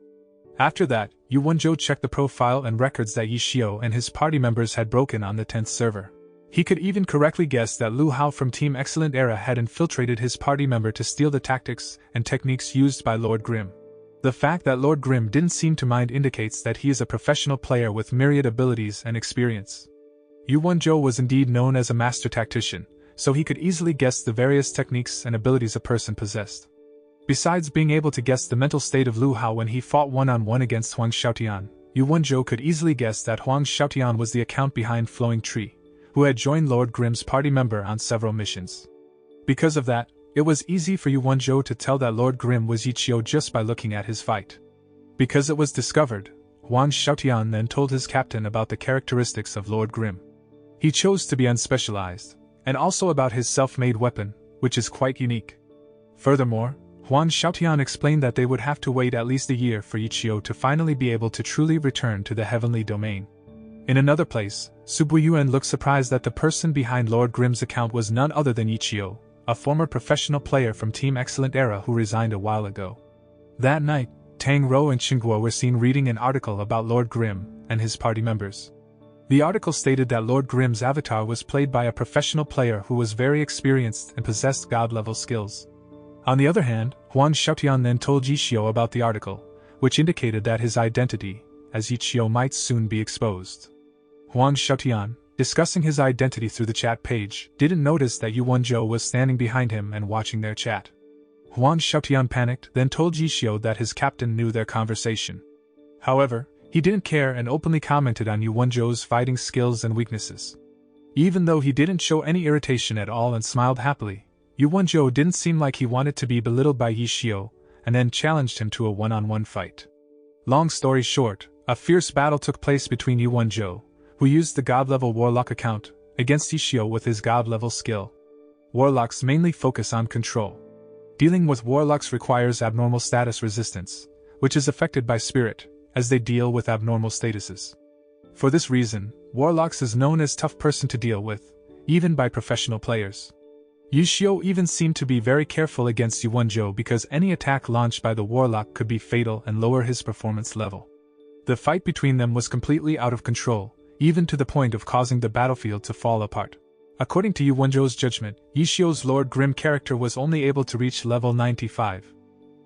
After that, Yuan Zhou checked the profile and records that Yishio and his party members had broken on the 10th server. He could even correctly guess that Lu Hao from Team Excellent Era had infiltrated his party member to steal the tactics and techniques used by Lord Grimm. The fact that Lord Grimm didn't seem to mind indicates that he is a professional player with myriad abilities and experience. Yuan Zhou was indeed known as a master tactician, so he could easily guess the various techniques and abilities a person possessed. Besides being able to guess the mental state of Lu Hao when he fought one-on-one against Huang Xiaotian, Yuan Zhou could easily guess that Huang Xiaotian was the account behind Flowing Tree, who had joined Lord Grimm's party member on several missions. Because of that, it was easy for Yuan Zhou to tell that Lord Grimm was Yishio just by looking at his fight. Because it was discovered, Huang Xiaotian then told his captain about the characteristics of Lord Grimm. He chose to be unspecialized, and also about his self-made weapon, which is quite unique. Furthermore, Huang Xiaotian explained that they would have to wait at least a year for Yishio to finally be able to truly return to the heavenly domain. In another place, Su Buiyuan looked surprised that the person behind Lord Grimm's account was none other than Yishio, a former professional player from Team Excellent Era who resigned a while ago. That night, Tang Rou and Qingguo were seen reading an article about Lord Grimm and his party members. The article stated that Lord Grimm's avatar was played by a professional player who was very experienced and possessed god-level skills. On the other hand, Huang Xiaotian then told Yishio about the article, which indicated that his identity, as Yishio might soon be exposed. Huang Xiaotian, discussing his identity through the chat page, didn't notice that Yuan Zhou was standing behind him and watching their chat. Huang Xiaotian panicked, then told Yishio that his captain knew their conversation. However, he didn't care and openly commented on Yuan Zhou's fighting skills and weaknesses. Even though he didn't show any irritation at all and smiled happily, Yuan Zhou didn't seem like he wanted to be belittled by Yishio, and then challenged him to a one-on-one fight. Long story short, a fierce battle took place between Yuan Zhou, who used the god-level warlock account, against Ishio with his god-level skill. Warlocks mainly focus on control. Dealing with warlocks requires abnormal status resistance, which is affected by spirit, as they deal with abnormal statuses. For this reason, warlocks is known as tough person to deal with, even by professional players. Ishio even seemed to be very careful against Yuwonjo because any attack launched by the warlock could be fatal and lower his performance level. The fight between them was completely out of control, even to the point of causing the battlefield to fall apart. According to Yuwonjo's judgment, Ishio's Lord Grim character was only able to reach level 95.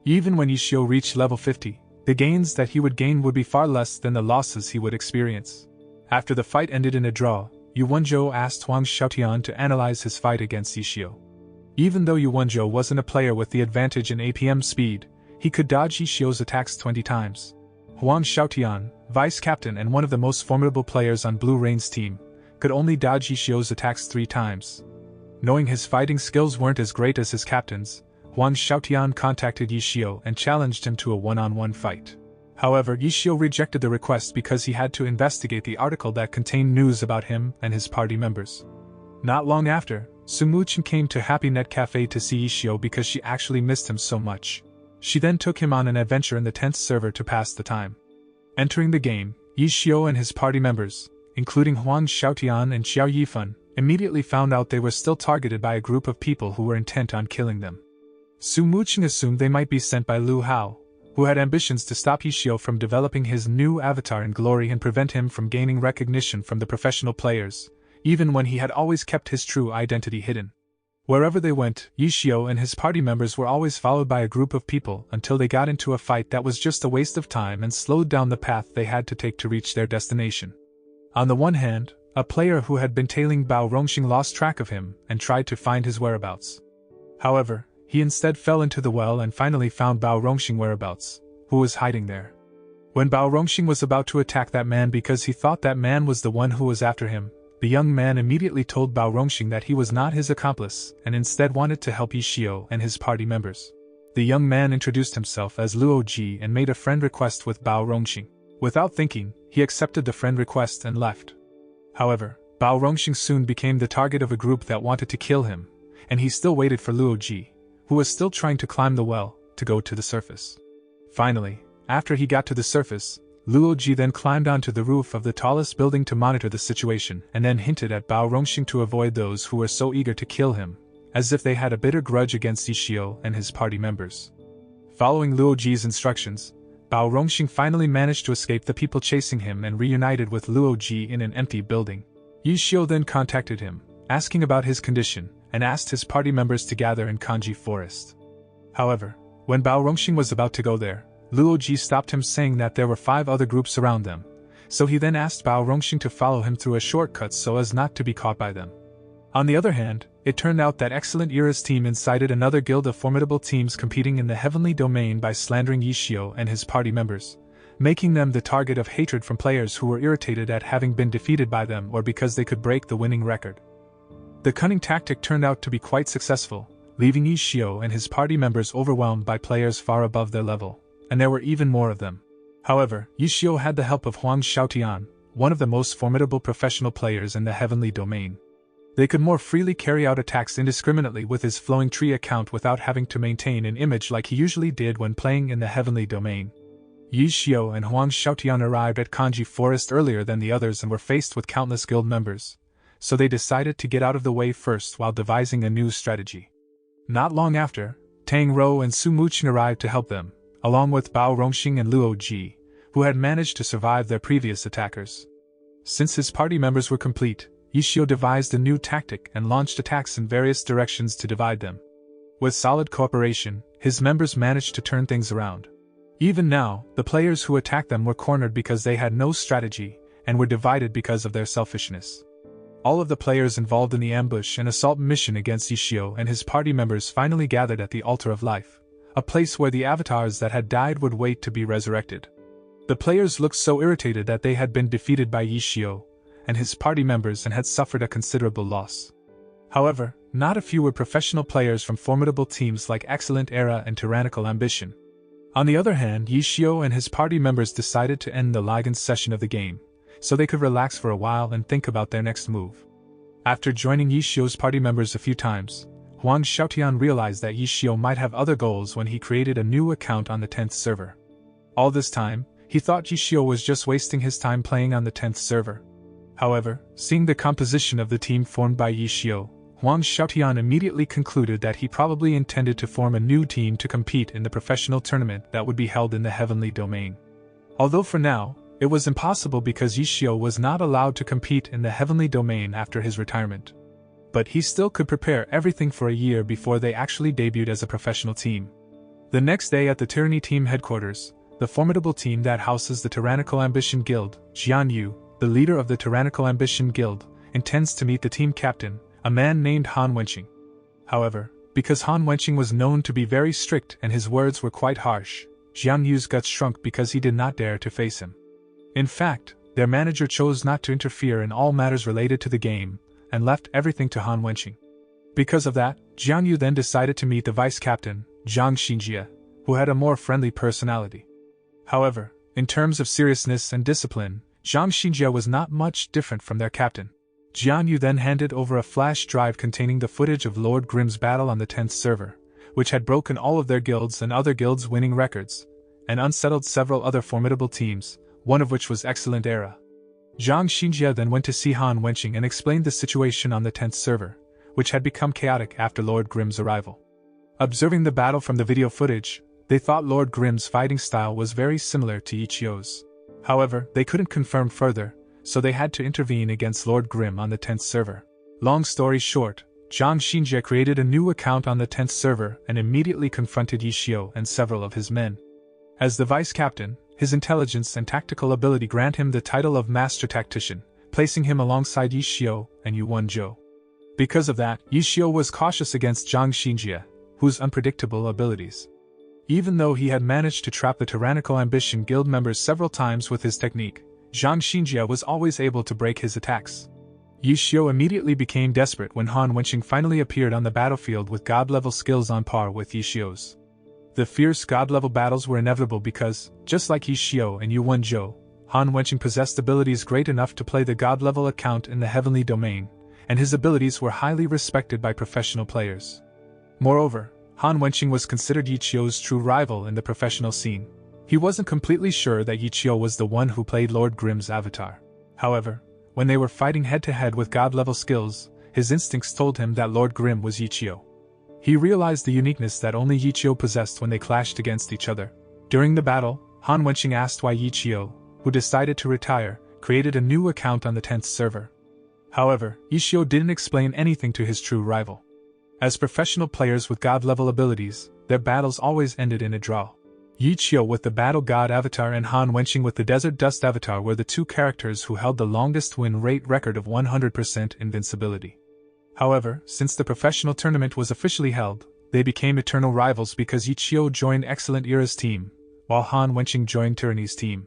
Even when Ishio reached level 50, the gains that he would gain would be far less than the losses he would experience. After the fight ended in a draw, Yuwonjo asked Huang Xiaotian to analyze his fight against Ishio. Even though Yuwonjo wasn't a player with the advantage in APM speed, he could dodge Ishio's attacks 20 times. Huang Xiaotian, vice captain and one of the most formidable players on Blue Rain's team, could only dodge Ishio's attacks 3 times. Knowing his fighting skills weren't as great as his captain's, Huang Xiaotian contacted Ishio and challenged him to a one-on-one fight. However, Ishio rejected the request because he had to investigate the article that contained news about him and his party members. Not long after, Sumuchin came to Happy Net Cafe to see Ishio because she actually missed him so much. She then took him on an adventure in the 10th server to pass the time. Entering the game, Ishio and his party members, including Huang Xiaotian and Xiao Yifan, immediately found out they were still targeted by a group of people who were intent on killing them. Su Muqing assumed they might be sent by Lu Hao, who had ambitions to stop Ishio from developing his new avatar in glory and prevent him from gaining recognition from the professional players, even when he had always kept his true identity hidden. Wherever they went, Ishio and his party members were always followed by a group of people until they got into a fight that was just a waste of time and slowed down the path they had to take to reach their destination. On the one hand, a player who had been tailing Bao Rongxing lost track of him and tried to find his whereabouts. However, he instead fell into the well and finally found Bao Rongxing whereabouts, who was hiding there. When Bao Rongxing was about to attack that man because he thought that man was the one who was after him, the young man immediately told Bao Rongxing that he was not his accomplice and instead wanted to help Ishio and his party members. The young man introduced himself as Luo Ji and made a friend request with Bao Rongxing. Without thinking, he accepted the friend request and left. However, Bao Rongxing soon became the target of a group that wanted to kill him, and he still waited for Luo Ji, who was still trying to climb the well, to go to the surface. Finally, after he got to the surface, Luo Ji then climbed onto the roof of the tallest building to monitor the situation and then hinted at Bao Rongxing to avoid those who were so eager to kill him, as if they had a bitter grudge against Ishio and his party members. Following Luo Ji's instructions, Bao Rongxing finally managed to escape the people chasing him and reunited with Luo Ji in an empty building. Ishio then contacted him, asking about his condition, and asked his party members to gather in Kanji Forest. However, when Bao Rongxing was about to go there, Luo Ji stopped him saying that there were 5 other groups around them, so he then asked Bao Rongxing to follow him through a shortcut so as not to be caught by them. On the other hand, it turned out that Excellent Era's team incited another guild of formidable teams competing in the heavenly domain by slandering Ishio and his party members, making them the target of hatred from players who were irritated at having been defeated by them or because they could break the winning record. The cunning tactic turned out to be quite successful, leaving Ishio and his party members overwhelmed by players far above their level, and there were even more of them. However, Ishio had the help of Huang Xiaotian, one of the most formidable professional players in the heavenly domain. They could more freely carry out attacks indiscriminately with his flowing tree account without having to maintain an image like he usually did when playing in the heavenly domain. Ishio and Huang Xiaotian arrived at Kanji Forest earlier than the others and were faced with countless guild members, so they decided to get out of the way first while devising a new strategy. Not long after, Tang Rou and Su Muqing arrived to help them, along with Bao Rongxing and Luo Ji, who had managed to survive their previous attackers. Since his party members were complete, Ishio devised a new tactic and launched attacks in various directions to divide them. With solid cooperation, his members managed to turn things around. Even now, the players who attacked them were cornered because they had no strategy, and were divided because of their selfishness. All of the players involved in the ambush and assault mission against Ishio and his party members finally gathered at the Altar of Life, a place where the avatars that had died would wait to be resurrected. The players looked so irritated that they had been defeated by Ishio and his party members and had suffered a considerable loss. However, not a few were professional players from formidable teams like Excellent Era and Tyrannical Ambition. On the other hand, Ishio and his party members decided to end the Ligan's session of the game, so they could relax for a while and think about their next move. After joining Yishio's party members a few times, Huang Xiaotian realized that Yishio might have other goals when he created a new account on the 10th server. All this time, he thought Yishio was just wasting his time playing on the 10th server. However, seeing the composition of the team formed by Yishio, Huang Xiaotian immediately concluded that he probably intended to form a new team to compete in the professional tournament that would be held in the heavenly domain. Although for now, it was impossible because Yishio was not allowed to compete in the heavenly domain after his retirement. But he still could prepare everything for a year before they actually debuted as a professional team. The next day at the Tyranny Team headquarters, the formidable team that houses the Tyrannical Ambition Guild, Jian Yu, the leader of the Tyrannical Ambition Guild, intends to meet the team captain, a man named Han Wenqing. However, because Han Wenqing was known to be very strict and his words were quite harsh, Jian Yu's guts shrunk because he did not dare to face him. In fact, their manager chose not to interfere in all matters related to the game, and left everything to Han Wenqing. Because of that, Jian Yu then decided to meet the vice-captain, Zhang Xinjie, who had a more friendly personality. However, in terms of seriousness and discipline, Zhang Xinjie was not much different from their captain. Jian Yu then handed over a flash drive containing the footage of Lord Grimm's battle on the 10th server, which had broken all of their guilds and other guilds' winning records, and unsettled several other formidable teams, one of which was Excellent Era. Zhang Xinjie then went to see Han Wenqing and explained the situation on the 10th server, which had become chaotic after Lord Grimm's arrival. Observing the battle from the video footage, they thought Lord Grimm's fighting style was very similar to Ichio's. However, they couldn't confirm further, so they had to intervene against Lord Grimm on the 10th server. Long story short, Zhang Xinjie created a new account on the 10th server and immediately confronted Yishio and several of his men. As the vice-captain, his intelligence and tactical ability grant him the title of Master Tactician, placing him alongside Yishio and Yu Wenzhou. Because of that, Yishio was cautious against Zhang Xinjie, whose unpredictable abilities. Even though he had managed to trap the Tyrannical Ambition Guild members several times with his technique, Zhang Xinjie was always able to break his attacks. Yishio immediately became desperate when Han Wenqing finally appeared on the battlefield with god-level skills on par with Yishio's. The fierce god-level battles were inevitable because, just like Yishio and Yu Wenzhou, Han Wenqing possessed abilities great enough to play the god-level account in the heavenly domain, and his abilities were highly respected by professional players. Moreover, Han Wenqing was considered Yichio's true rival in the professional scene. He wasn't completely sure that Yichio was the one who played Lord Grimm's avatar. However, when they were fighting head-to-head with god-level skills, his instincts told him that Lord Grimm was Yichio. He realized the uniqueness that only Yichio possessed when they clashed against each other. During the battle, Han Wenqing asked why Yichio, who decided to retire, created a new account on the 10th server. However, Yichio didn't explain anything to his true rival. As professional players with god-level abilities, their battles always ended in a draw. Yichio with the Battle God avatar and Han Wenqing with the Desert Dust avatar were the two characters who held the longest win rate record of 100% invincibility. However, since the professional tournament was officially held, they became eternal rivals because Yichio joined Excellent Era's team, while Han Wenqing joined Tyranny's team.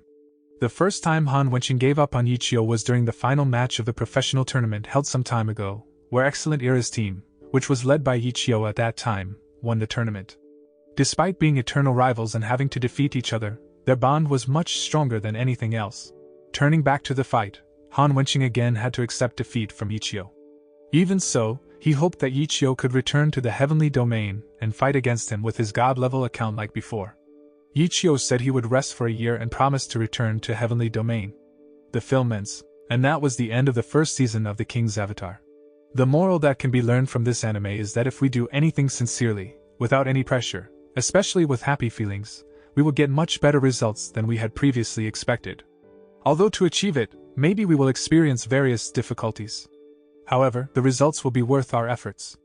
The first time Han Wenqing gave up on Yichio was during the final match of the professional tournament held some time ago, where Excellent Era's team, which was led by Yichio at that time, won the tournament. Despite being eternal rivals and having to defeat each other, their bond was much stronger than anything else. Turning back to the fight, Han Wenqing again had to accept defeat from Yichio. Even so, he hoped that Yichio could return to the heavenly domain and fight against him with his god-level account like before. Yichio said he would rest for a year and promised to return to heavenly domain. The film ends, and that was the end of the first season of The King's Avatar. The moral that can be learned from this anime is that if we do anything sincerely, without any pressure, especially with happy feelings, we will get much better results than we had previously expected. Although to achieve it, maybe we will experience various difficulties. However, the results will be worth our efforts.